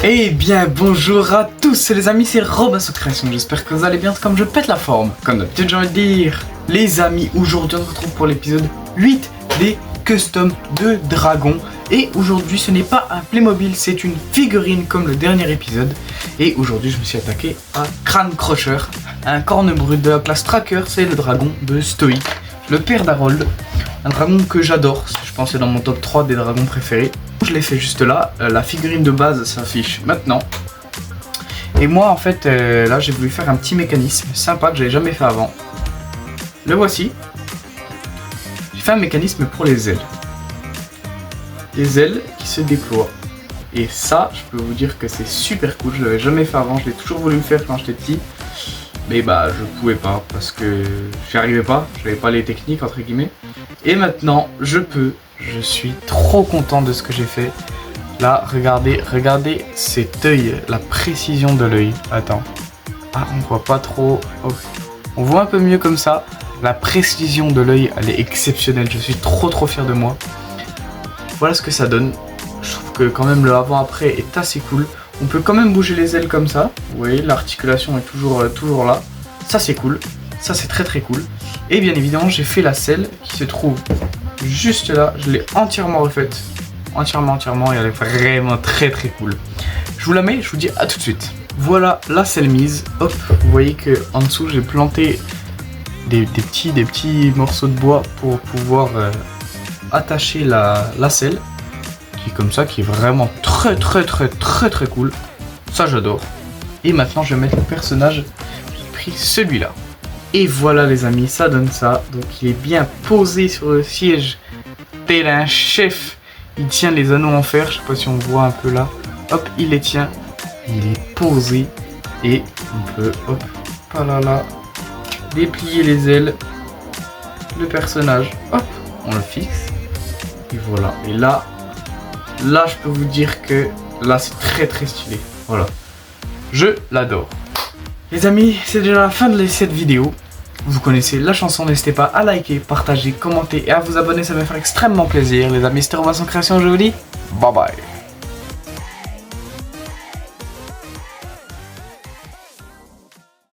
Eh bien bonjour à tous les amis, c'est Robinson Création, j'espère que vous allez bien comme je pète la forme. Comme d'habitude j'ai envie de dire, les amis, aujourd'hui on se retrouve pour l'épisode 8 des customs de dragon. Et aujourd'hui ce n'est pas un Playmobil, c'est une figurine comme le dernier épisode. Et aujourd'hui je me suis attaqué à Crâne Crusher, un cornebrut de la classe Tracker, c'est le dragon de Stoïc, le père d'Harold. Un dragon que j'adore, je pense que c'est dans mon top 3 des dragons préférés. Je l'ai fait juste là, la figurine de base s'affiche maintenant. Et moi en fait, là j'ai voulu faire un petit mécanisme sympa que j'avais jamais fait avant. Le voici. J'ai fait un mécanisme pour les ailes. Les ailes qui se déploient. Et ça, je peux vous dire que c'est super cool, je l'avais jamais fait avant, je l'ai toujours voulu me faire quand j'étais petit. Mais bah je pouvais pas parce que j'y arrivais pas, j'avais pas les techniques entre guillemets. Et maintenant je peux, je suis trop content de ce que j'ai fait. Là regardez cet œil, la précision de l'œil. Attends, ah on voit pas trop, oh. On voit un peu mieux comme ça. La précision de l'œil elle est exceptionnelle, je suis trop fier de moi. Voilà ce que ça donne. Je trouve que quand même le avant-après est assez cool. On peut quand même bouger les ailes comme ça. Vous voyez, l'articulation est toujours là. Ça c'est cool. Ça c'est très cool. Et bien évidemment, j'ai fait la selle qui se trouve juste là. Je l'ai entièrement refaite. Entièrement. Et elle est vraiment très cool. Je vous la mets, je vous dis à tout de suite. Voilà la selle mise. Hop, vous voyez que en dessous, j'ai planté des petits morceaux de bois pour pouvoir attacher la selle. Comme ça, qui est vraiment très cool. Ça j'adore. Et maintenant je vais mettre le personnage. J'ai pris celui-là. Et voilà les amis, ça donne ça. Donc il est bien posé sur le siège tel un chef. Il tient les anneaux en fer, je sais pas si on voit un peu là. Hop, il les tient. Il est posé. Et on peut, hop, là, déplier les ailes. Le personnage, hop, on le fixe. Et voilà. Et là, je peux vous dire que là c'est très stylé. Voilà, je l'adore. Les amis, c'est déjà la fin de cette vidéo. Vous connaissez la chanson, n'hésitez pas à liker, partager, commenter et à vous abonner, ça va me faire extrêmement plaisir. Les amis, c'était Robinson Création, je vous dis bye bye.